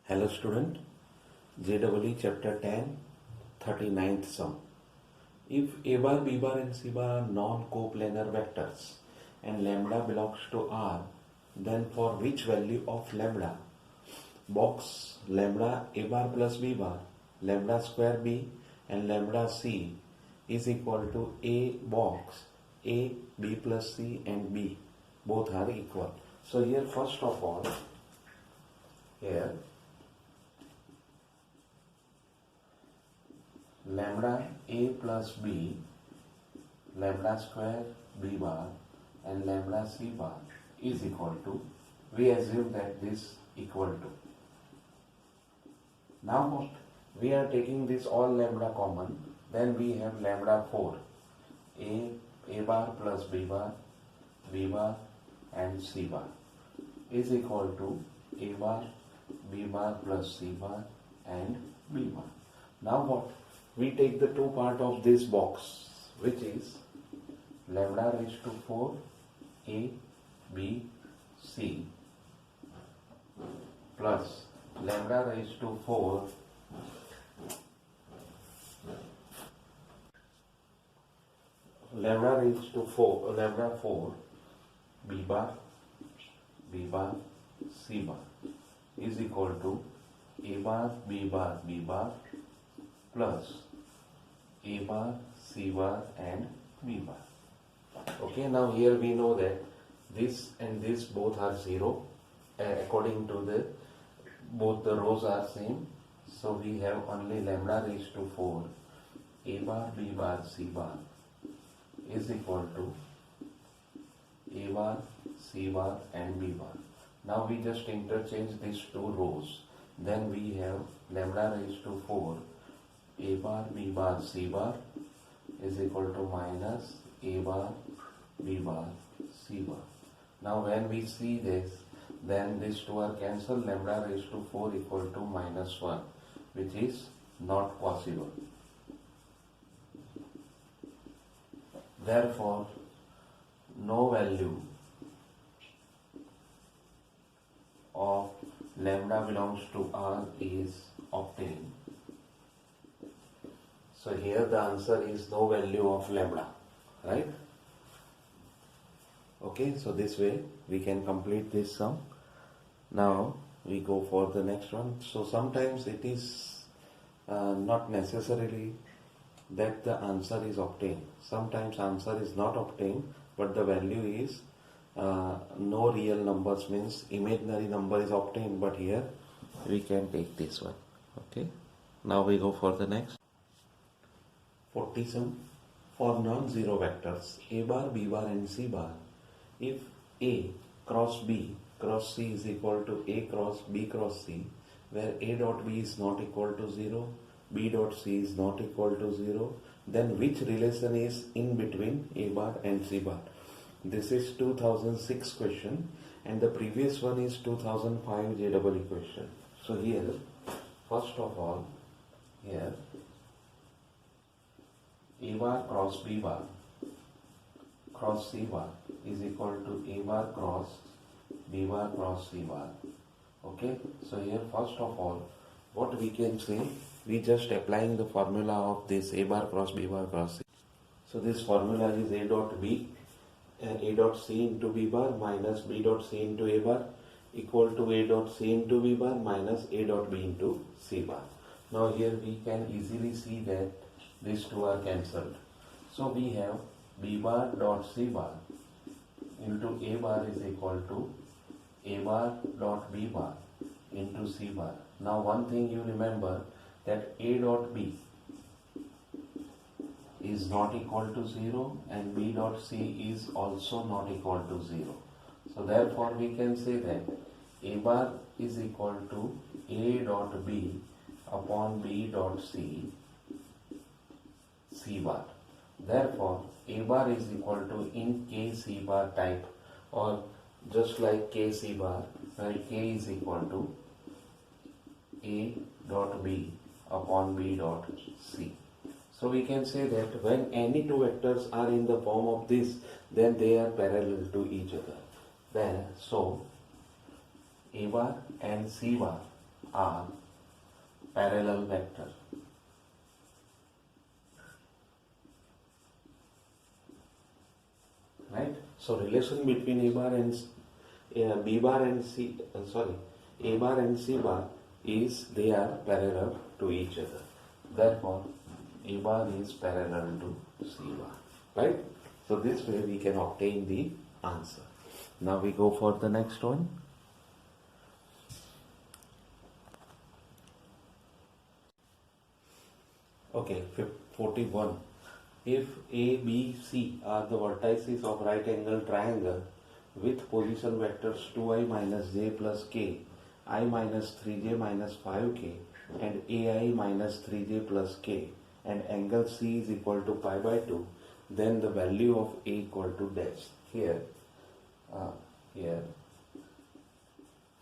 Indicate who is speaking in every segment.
Speaker 1: Hello student, JEE chapter 10, 39th sum. If A bar, B bar and C bar are non-coplanar vectors and lambda belongs to R, then for which value of lambda? Box lambda A bar plus B bar, lambda square B and lambda C is equal to A box A, B plus C and B. Both are equal. So here first of all, here lambda A plus B, lambda square B bar and lambda C bar is equal to, we assume that this equal to. Now we are taking this all lambda common, then we have lambda 4, A bar plus B bar and C bar is equal to A bar, B bar plus C bar and B bar. Now what? We take the two part of this box, which is lambda raised to 4 A, B, C plus lambda raised to 4 lambda 4 B bar, C bar is equal to A bar, B bar plus A bar, C bar and B bar. Okay, now here we know that this and this both are 0 according to the both the rows are same, so we have only lambda raised to 4 A bar, B bar, C bar is equal to A bar, C bar and B bar. Now we just interchange these two rows, then we have lambda raised to 4 A bar, B bar, C bar is equal to minus A bar, B bar, C bar. Now when we see this, then these two are cancelled, lambda raised to 4 equal to minus 1, which is not possible. Therefore, no value of lambda belongs to R is obtained. So here the answer is no value of lambda, right? Okay, so this way we can complete this sum. Now we go for the next one. So sometimes it is not necessarily that the answer is obtained. Sometimes answer is not obtained, but the value is no real numbers, means imaginary number is obtained, but here we can take this one. Okay, now we go for the next. 40 sum. For non-zero vectors A bar, B bar and C bar, if A cross B cross C is equal to A cross B cross C, where A dot B is not equal to 0, B dot C is not equal to 0, then which relation is in between A bar and C bar? This is 2006 question and the previous one is 2005 JEE question. So here, first of all, here A bar cross B bar cross C bar is equal to A bar cross B bar cross C bar. Okay, so here first of all, what we can say, we just applying the formula of this A bar cross B bar cross C. So this formula is A dot B and A dot C into B bar minus B dot C into A bar equal to A dot C into B bar minus A dot B into C bar. Now here we can easily see that these two are cancelled. So we have B bar dot C bar into A bar is equal to A bar dot B bar into C bar. Now one thing you remember, that A dot B is not equal to 0 and B dot C is also not equal to 0. So therefore we can say that A bar is equal to A dot B upon B dot C bar. Therefore A bar is equal to in K C bar type, or just like K C bar, where K is equal to A dot B upon B dot C. So we can say that when any two vectors are in the form of this, then they are parallel to each other. Then so A bar and C bar are parallel vector. Right? So relation between A bar and B bar and A bar and C bar is they are parallel to each other. Therefore, A bar is parallel to C bar. Right? So this way we can obtain the answer. Now we go for the next one. Okay, 41. If A, B, C are the vertices of right angle triangle with position vectors 2i minus j plus k, I minus 3j minus 5k and ai minus 3j plus k, and angle C is equal to pi by 2, then the value of A equal to dash. Here,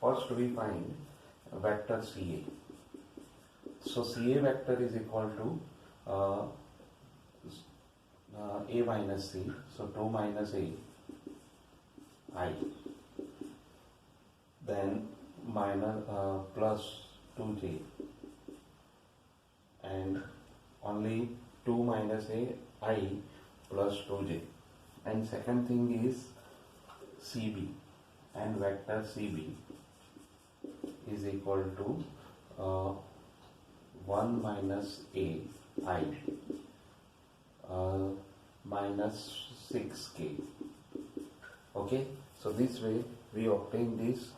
Speaker 1: first we find vector CA. So CA vector is equal to A minus C, so 2 minus A, I, then minus plus 2J, and only 2 minus A, I plus 2J. And second thing is CB, and vector CB is equal to 1 minus A, I, minus 6k. Okay, so this way we obtain this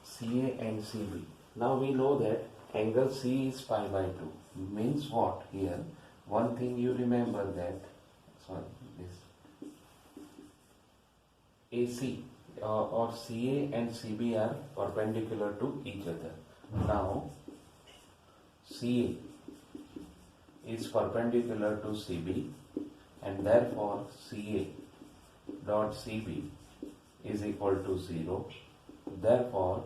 Speaker 1: CA and CB. Now we know that angle C is pi by 2. Means what here? One thing you remember that, this AC or CA and CB are perpendicular to each other. Now CA is perpendicular to CB, and therefore CA dot CB is equal to 0. Therefore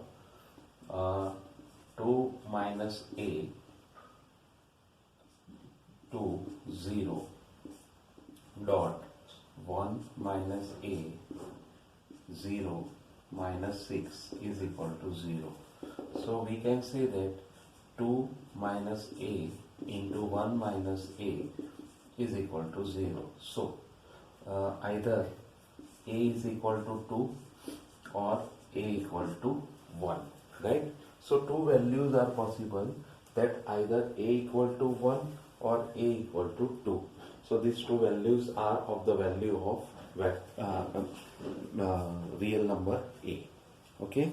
Speaker 1: 2 minus A to 0 dot 1 minus A 0 minus 6 is equal to 0. So we can say that 2 minus A into 1 minus A is equal to 0. So either A is equal to 2 or A equal to 1, right? So two values are possible, that either A equal to 1 or A equal to 2. So these two values are of the value of real number A. Okay,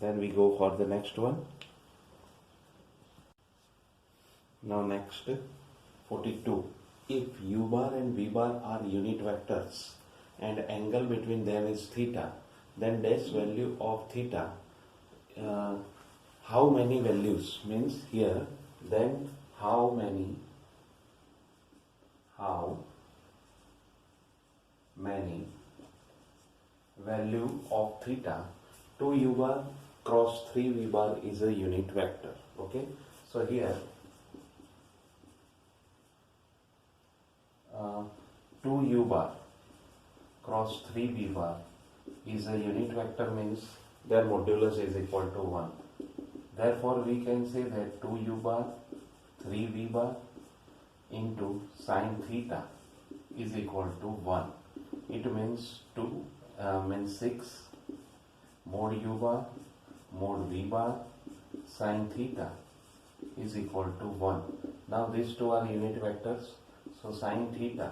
Speaker 1: then we go for the next one. Now next, 42. If U bar and V bar are unit vectors and angle between them is theta, then dash value of theta, how many values means here, then how many value of theta 2 U bar cross 3 V bar is a unit vector. Okay, so here 2 U bar cross 3 V bar is a unit vector, means their modulus is equal to 1. Therefore we can say that 2 U bar 3 V bar into sine theta is equal to 1. It means 2 means 6 mod U bar mod V bar sine theta is equal to 1. Now these two are unit vectors, so sine theta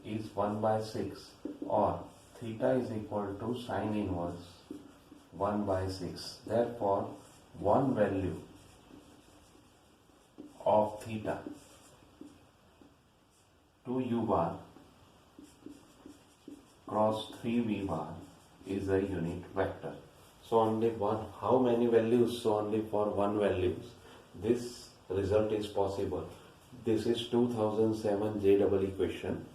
Speaker 1: is 1 by 6, or theta is equal to sine inverse 1 by 6. Therefore one value of theta 2 U bar cross 3 V bar is a unit vector. So only one. How many values? So only for one values this result is possible. This is 2007 JEE question.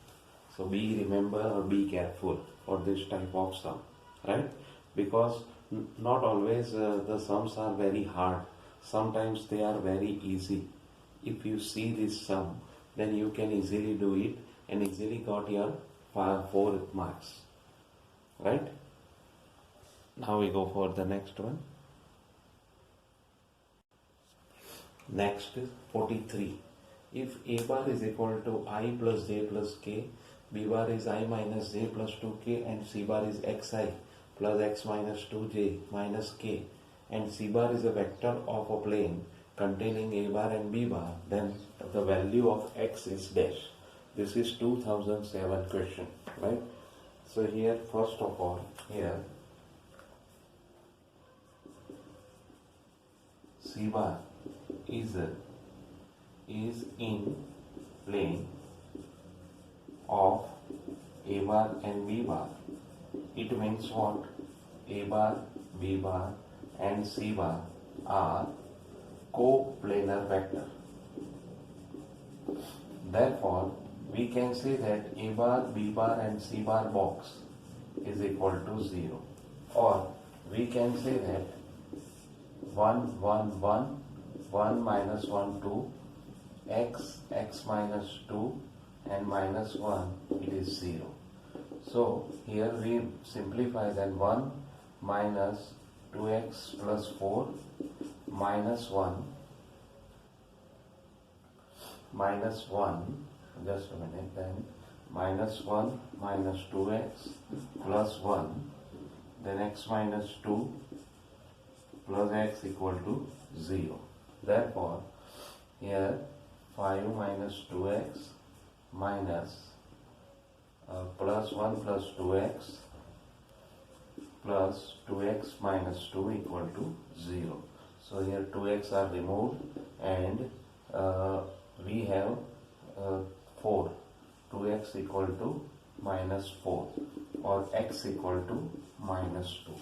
Speaker 1: So be remember or be careful for this type of sum, right? Because not always the sums are very hard. Sometimes they are very easy. If you see this sum, then you can easily do it and easily got your 4 marks, right? Now we go for the next one. Next is 43. If A bar is equal to I plus j plus k, B bar is I minus j plus 2k, and C bar is xi plus x minus 2j minus k, and C bar is a vector of a plane containing A bar and B bar, then the value of x is dash. This is 2007 question, right? So here, first of all, here C bar is in plane of A bar and B bar. It means what? A bar, B bar and C bar are coplanar vector. Therefore, we can say that A bar, B bar and C bar box is equal to 0. Or we can say that 1, 1, 1, 1 minus 1, 2, x minus 2 and minus 1, it is 0. So here we simplify, then 1 minus 2x plus 4 minus 1 just a minute, then minus 1 minus 2x plus 1, then x minus 2 plus x equal to 0. Therefore, here 5 minus 2x minus plus 1 plus 2x plus 2x minus 2 equal to 0. So here 2x are removed, and we have 4. 2x equal to minus 4, or x equal to minus 2.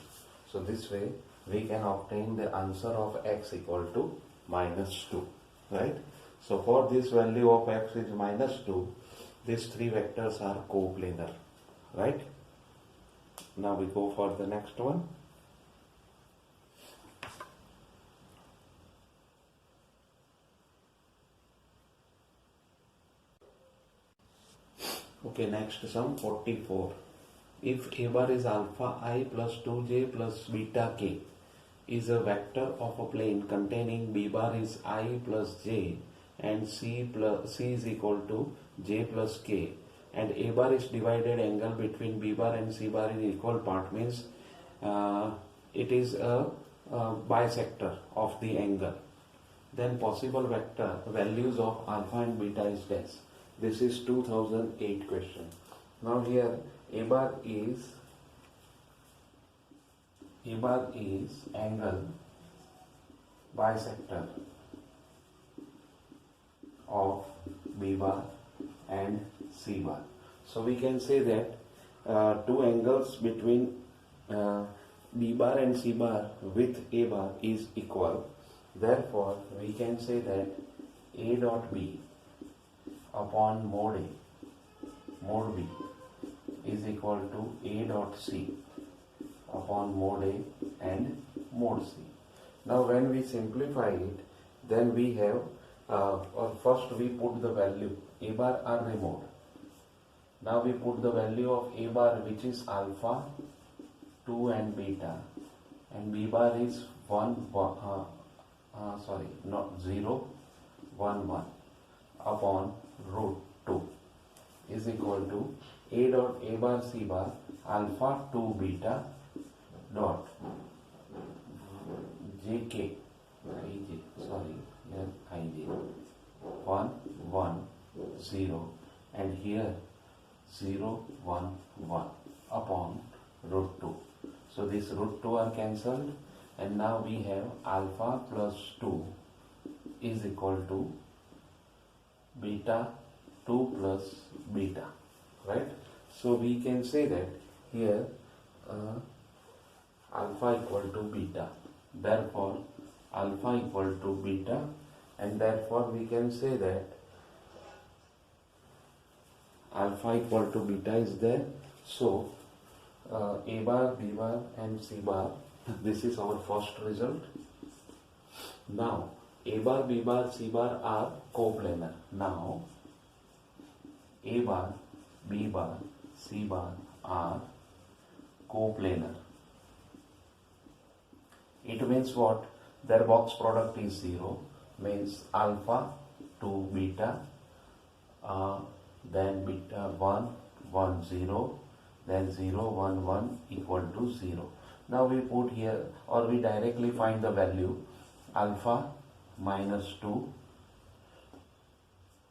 Speaker 1: So this way we can obtain the answer of x equal to minus 2, right? So for this value of x is minus 2, these three vectors are coplanar, right? Now we go for the next one. Okay, next sum 44. If A bar is alpha I plus 2j plus beta k is a vector of a plane containing B bar is I plus j and C is equal to j plus k, and A bar is divided angle between B bar and C bar in equal part, means it is a bisector of the angle, then possible vector values of alpha and beta is dash. This is 2008 question. Now here A bar is angle bisector of B bar and C bar. So we can say that two angles between B bar and C bar with A bar is equal. Therefore, we can say that A dot B upon mod B is equal to A dot C upon mod A and mod C. Now when we simplify it, then we have first we put the value A bar are removed. Now we put the value of A bar, which is alpha, 2 and beta, and B bar is 0, 1, 1 upon root 2 is equal to A dot A bar C bar alpha 2 beta dot jk ij 1, 1, 0 and here 0, 1, 1 upon root 2. So this root 2 are cancelled, and now we have alpha plus 2 is equal to beta 2 plus beta, right? So we can say that here alpha equal to beta, therefore alpha equal to beta, and therefore we can say that alpha equal to beta is there. So A bar, B bar and C bar, this is our first result. Now A bar, B bar, C bar are coplanar. Now A bar, B bar, C bar are coplanar. It means what? Their box product is 0. means alpha to beta, then beta 1 1 0, then 0 1 1 equal to 0. Now we put here, or we directly find the value alpha minus 2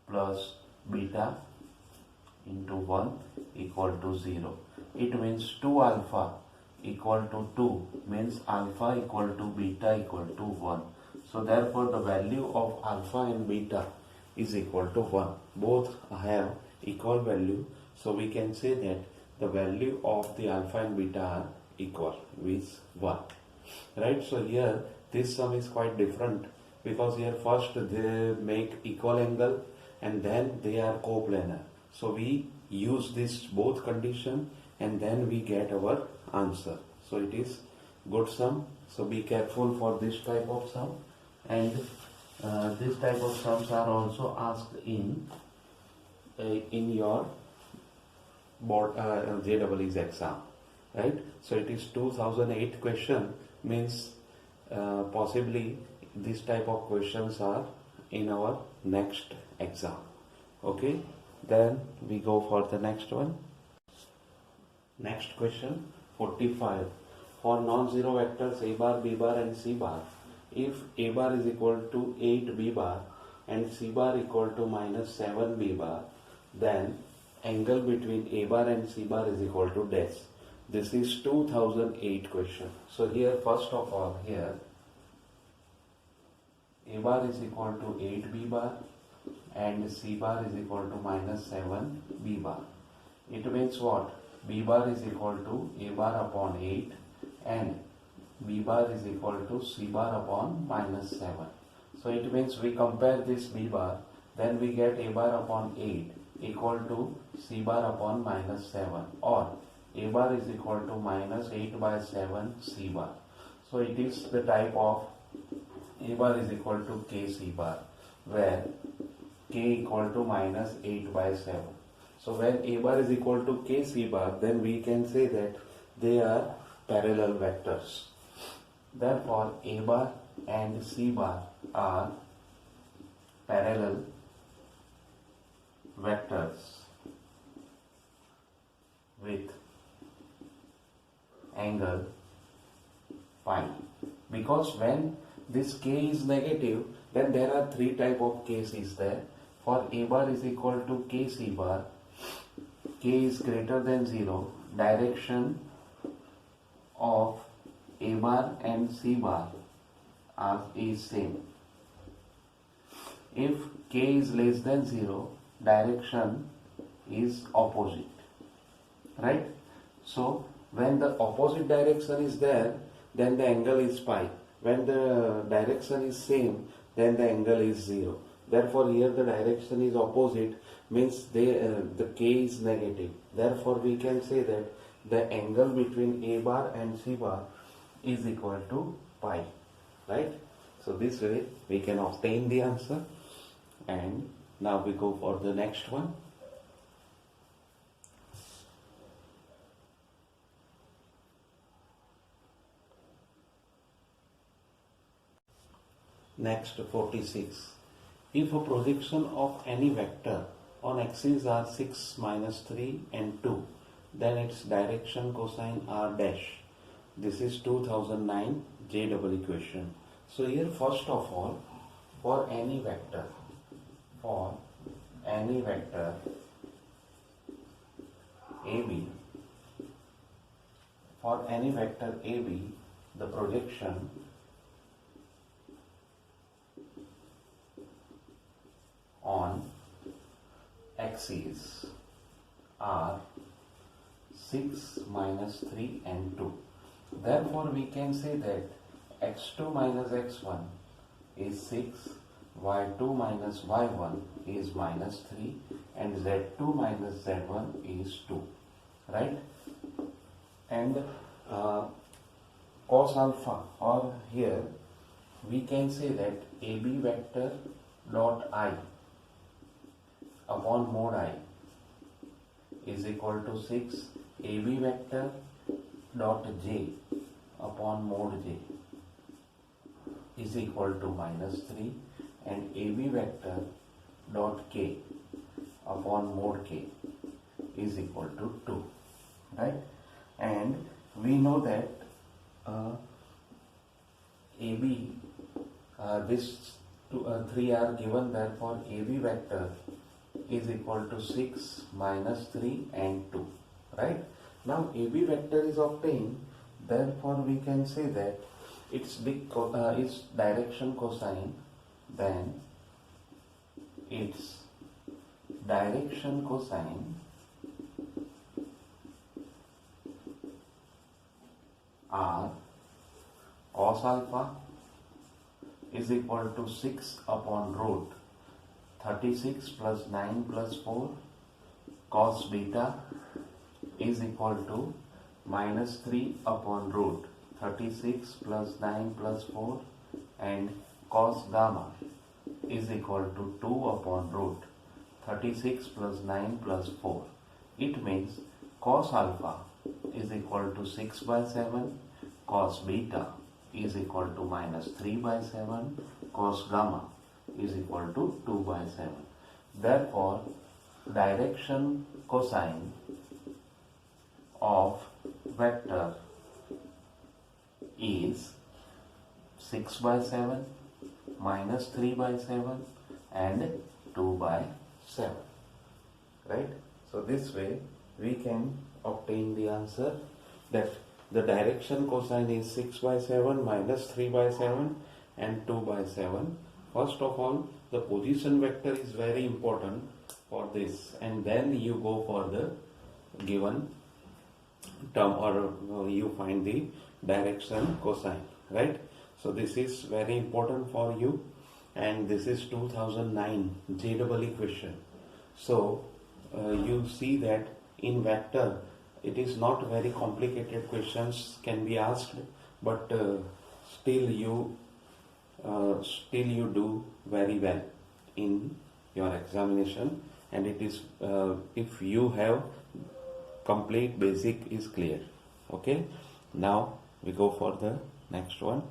Speaker 1: plus beta into 1 equal to 0. It means 2 alpha equal to 2 means alpha equal to beta equal to 1. So therefore the value of alpha and beta is equal to 1. Both have equal value. So we can say that the value of the alpha and beta are equal with 1. Right? So here this sum is quite different, because here first they make equal angle and then they are coplanar. So we use this both condition and then we get our answer. So it is good sum. So be careful for this type of sum, and this type of sums are also asked in your board JEE exam, right? So it is 2008 question, means possibly this type of questions are in our next exam. Okay, then we go for the next one. Next question 45. For non-zero vectors a bar, b bar and c bar, if a bar is equal to 8 b bar and c bar equal to minus 7 b bar, then angle between a bar and c bar is equal to dash. This is 2008 question. So here first of all, here a bar is equal to 8 b bar and c bar is equal to minus 7 b bar. It means what? B bar is equal to a bar upon 8 and b bar is equal to c bar upon minus 7. So it means we compare this b bar, then we get a bar upon 8 equal to c bar upon minus 7, or a bar is equal to minus 8 by 7 c bar. So it is the type of a bar is equal to k c bar, where k equal to minus 8 by 7. So when a bar is equal to k c bar, then we can say that they are parallel vectors. Therefore a bar and c bar are parallel vectors with angle phi. Because when this k is negative, then there are three type of cases there. For a bar is equal to k c bar, k is greater than 0, direction of a bar and c bar is same. If k is less than 0, direction is opposite, right? So when the opposite direction is there, then the angle is pi. When the direction is same, then the angle is 0. Therefore here the direction is opposite, means the k is negative. Therefore we can say that the angle between a bar and c bar is equal to pi, right? So this way we can obtain the answer. And now we go for the next one. Next 46. If a projection of any vector on axes are 6, minus 3 and 2, then its direction cosine r dash. This is 2009 JEE question. So here first of all, for any vector AB, the projection on axes are 6, minus 3 and 2. Therefore we can say that x2 minus x1 is 6, y2 minus y1 is minus 3 and z2 minus z1 is 2, right? And cos alpha, or here we can say that AB vector dot I upon mod I is equal to 6 AB vector dot J upon mod J is equal to minus 3, and AB vector dot k upon mod k is equal to 2, right? And we know that AB, this 3 are given, therefore AB vector is equal to 6 minus 3 and 2, right? Now AB vector is obtained, therefore we can say that its direction cosine, then its direction cosine are cos alpha is equal to 6 upon root 36 plus 9 plus 4, cos beta is equal to minus 3 upon root 36 plus 9 plus 4, and cos gamma is equal to 2 upon root 36 plus 9 plus 4. It means cos alpha is equal to 6 by 7, cos beta is equal to minus 3 by 7, cos gamma is equal to 2 by 7. Therefore, direction cosine of vector is 6 by 7, minus 3 by 7 and 2 by 7, right? So this way we can obtain the answer that the direction cosine is 6 by 7, minus 3 by 7 and 2 by 7. First of all, the position vector is very important for this, and then you go for the given term, or you find the direction cosine, right? So this is very important for you, and this is 2009 JEE question. So you see that in vector it is not very complicated questions can be asked, but still you do very well in your examination, and it is if you have complete basic is clear. Okay, now we go for the next one.